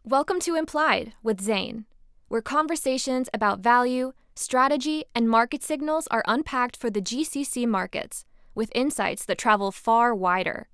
Welcome to Implied with Zein, where conversations about value, strategy, and market signals are unpacked for the GCC markets, with insights that travel far wider.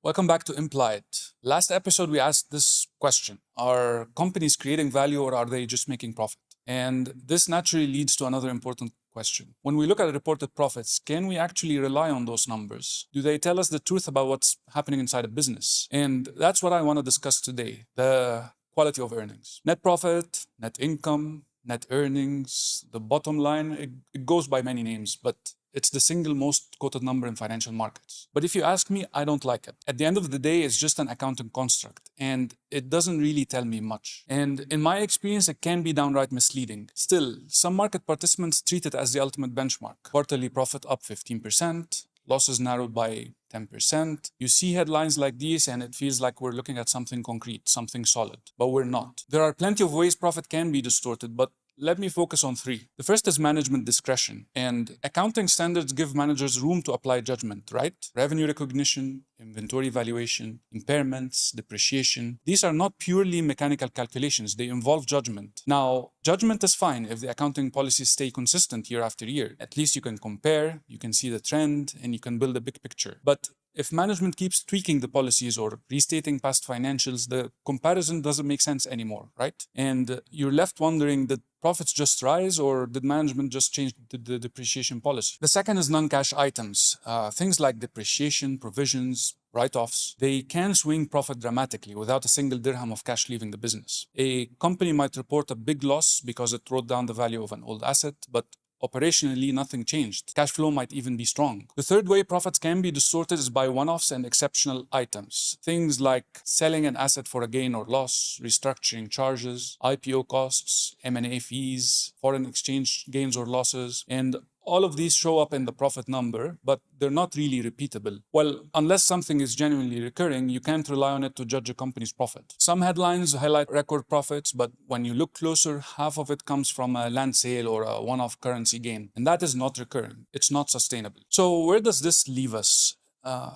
Welcome back to Implied. Last episode, we asked this question. Are companies creating value or are they just making profit? And this naturally leads to another important question. When we look at reported profits, can we actually rely on those numbers? Do they tell us the truth about what's happening inside a business? And that's what I want to discuss today, the quality of earnings. Net profit, net income, net earnings, the bottom line, it goes by many names, but it's the single most quoted number in financial markets. But if you ask me, I don't like it. At the end of the day, it's just an accounting construct, and it doesn't really tell me much. And in my experience, it can be downright misleading. Still, some market participants treat it as the ultimate benchmark. Quarterly profit up 15%, losses narrowed by 10%. You see headlines like these and it feels like we're looking at something concrete, something solid, but we're not. There are plenty of ways profit can be distorted, but let me focus on three. The first is management discretion, and accounting standards give managers room to apply judgment, right? Revenue recognition, inventory valuation, impairments, depreciation. These are not purely mechanical calculations. They involve judgment. Now, judgment is fine if the accounting policies stay consistent year after year. At least you can compare, you can see the trend, and you can build a big picture. But if management keeps tweaking the policies or restating past financials, the comparison doesn't make sense anymore, right? And you're left wondering, did profits just rise or did management just change the depreciation policy? The second is non-cash items. Things like depreciation, provisions, write-offs, they can swing profit dramatically without a single dirham of cash leaving the business. A company might report a big loss because it wrote down the value of an old asset, but operationally, nothing changed. Cash flow might even be strong. The third way profits can be distorted is by one-offs and exceptional items. Things like selling an asset for a gain or loss, restructuring charges, IPO costs, M&A fees, foreign exchange gains or losses, and all of these show up in the profit number, but they're not really repeatable. Well, unless something is genuinely recurring, you can't rely on it to judge a company's profit. Some headlines highlight record profits, but when you look closer, half of it comes from a land sale or a one-off currency gain. And that is not recurring. It's not sustainable. So where does this leave us?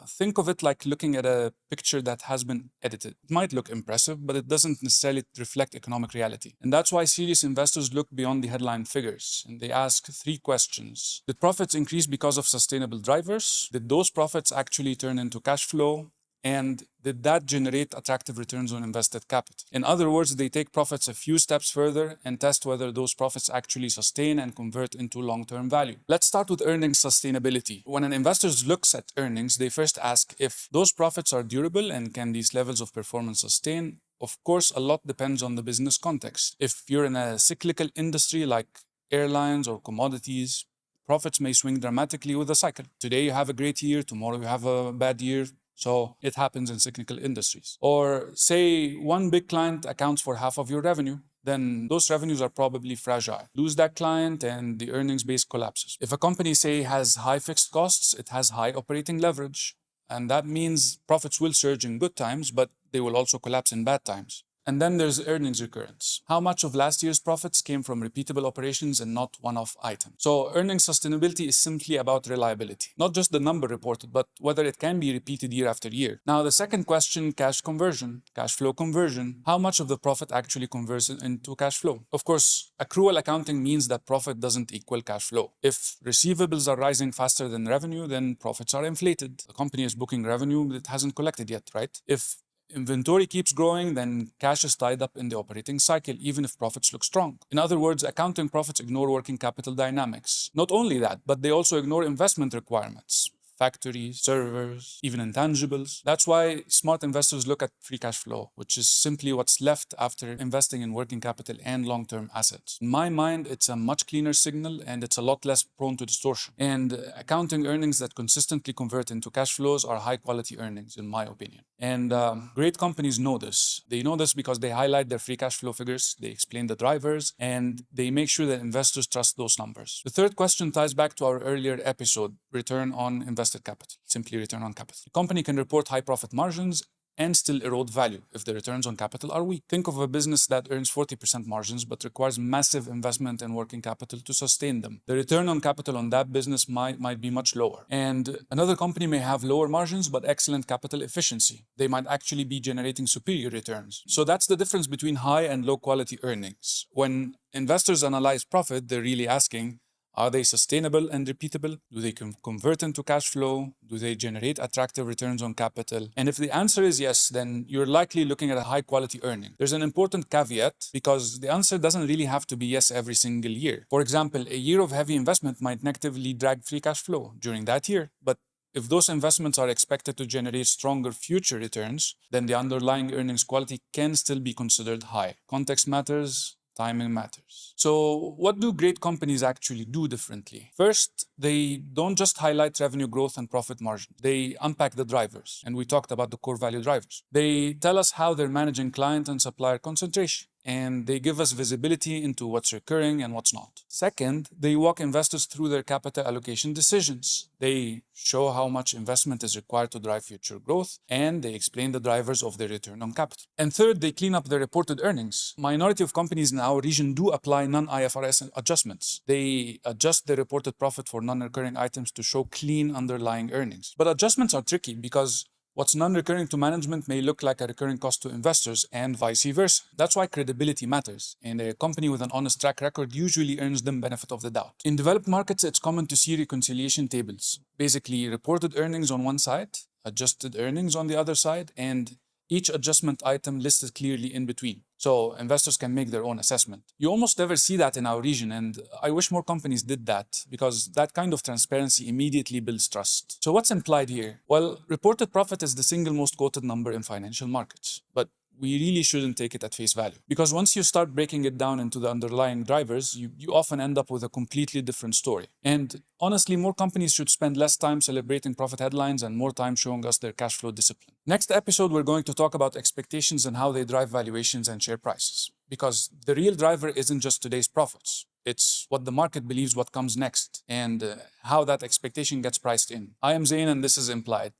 Think of it like looking at a picture that has been edited. It might look impressive, but it doesn't necessarily reflect economic reality. And that's why serious investors look beyond the headline figures and they ask three questions. Did profits increase because of sustainable drivers? Did those profits actually turn into cash flow? And did that generate attractive returns on invested capital? In other words, they take profits a few steps further and test whether those profits actually sustain and convert into long-term value. Let's start with earnings sustainability. When an investor looks at earnings, they first ask if those profits are durable and can these levels of performance sustain. Of course, a lot depends on the business context. If you're in a cyclical industry like airlines or commodities, profits may swing dramatically with the cycle. Today you have a great year, tomorrow you have a bad year. So it happens in cyclical industries. Or say one big client accounts for half of your revenue, then those revenues are probably fragile. Lose that client and the earnings base collapses. If a company, say, has high fixed costs, it has high operating leverage. And that means profits will surge in good times, but they will also collapse in bad times. And then there's earnings recurrence. How much of last year's profits came from repeatable operations and not one-off items? So earnings sustainability is simply about reliability. Not just the number reported, but whether it can be repeated year after year. Now, the second question, cash conversion, cash flow conversion. How much of the profit actually converts into cash flow? Of course, accrual accounting means that profit doesn't equal cash flow. If receivables are rising faster than revenue, then profits are inflated. The company is booking revenue that hasn't collected yet, right? If inventory keeps growing, then cash is tied up in the operating cycle, even if profits look strong. In other words, accounting profits ignore working capital dynamics. Not only that, but they also ignore investment requirements. Factories, servers, even intangibles. That's why smart investors look at free cash flow, which is simply what's left after investing in working capital and long-term assets. In my mind, it's a much cleaner signal and it's a lot less prone to distortion. And accounting earnings that consistently convert into cash flows are high-quality earnings, in my opinion. And great companies know this. They know this because they highlight their free cash flow figures, they explain the drivers, and they make sure that investors trust those numbers. The third question ties back to our earlier episode, return on invested capital, simply return on capital. The company can report high profit margins and still erode value if the returns on capital are weak. Think of a business that earns 40% margins but requires massive investment in working capital to sustain them. The return on capital on that business might be much lower. And another company may have lower margins but excellent capital efficiency. They might actually be generating superior returns. So that's the difference between high and low quality earnings. When investors analyze profit, they're really asking, are they sustainable and repeatable? Do they convert into cash flow? Do they generate attractive returns on capital? And if the answer is yes, then you're likely looking at a high quality earning. There's an important caveat because the answer doesn't really have to be yes every single year. For example, a year of heavy investment might negatively drag free cash flow during that year, but if those investments are expected to generate stronger future returns, then the underlying earnings quality can still be considered high. Context matters. Timing matters. So what do great companies actually do differently? First, they don't just highlight revenue growth and profit margin. They unpack the drivers. And we talked about the core value drivers. They tell us how they're managing client and supplier concentration. And they give us visibility into what's recurring and what's not. Second, they walk investors through their capital allocation decisions. They show how much investment is required to drive future growth, and they explain the drivers of their return on capital. And third, they clean up the reported earnings. Minority of companies in our region do apply non-IFRS adjustments. They adjust the reported profit for non-recurring items to show clean underlying earnings. But adjustments are tricky because what's non-recurring to management may look like a recurring cost to investors and vice versa. That's why credibility matters, and a company with an honest track record usually earns them benefit of the doubt. In developed markets, it's common to see reconciliation tables. Basically, reported earnings on one side, adjusted earnings on the other side, and each adjustment item listed clearly in between, so investors can make their own assessment. You almost never see that in our region, and I wish more companies did that, because that kind of transparency immediately builds trust. So what's implied here? Well, reported profit is the single most quoted number in financial markets, but we really shouldn't take it at face value. Because once you start breaking it down into the underlying drivers, you often end up with a completely different story. And honestly, more companies should spend less time celebrating profit headlines and more time showing us their cash flow discipline. Next episode, we're going to talk about expectations and how they drive valuations and share prices. Because the real driver isn't just today's profits. It's what the market believes what comes next and how that expectation gets priced in. I am Zein and this is Implied.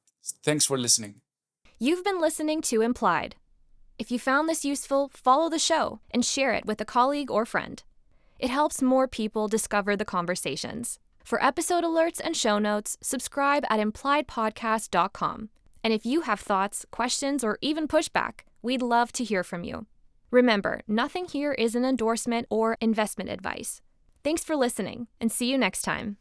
Thanks for listening. You've been listening to Implied. If you found this useful, follow the show and share it with a colleague or friend. It helps more people discover the conversations. For episode alerts and show notes, subscribe at impliedpodcast.com. And if you have thoughts, questions, or even pushback, we'd love to hear from you. Remember, nothing here is an endorsement or investment advice. Thanks for listening, and see you next time.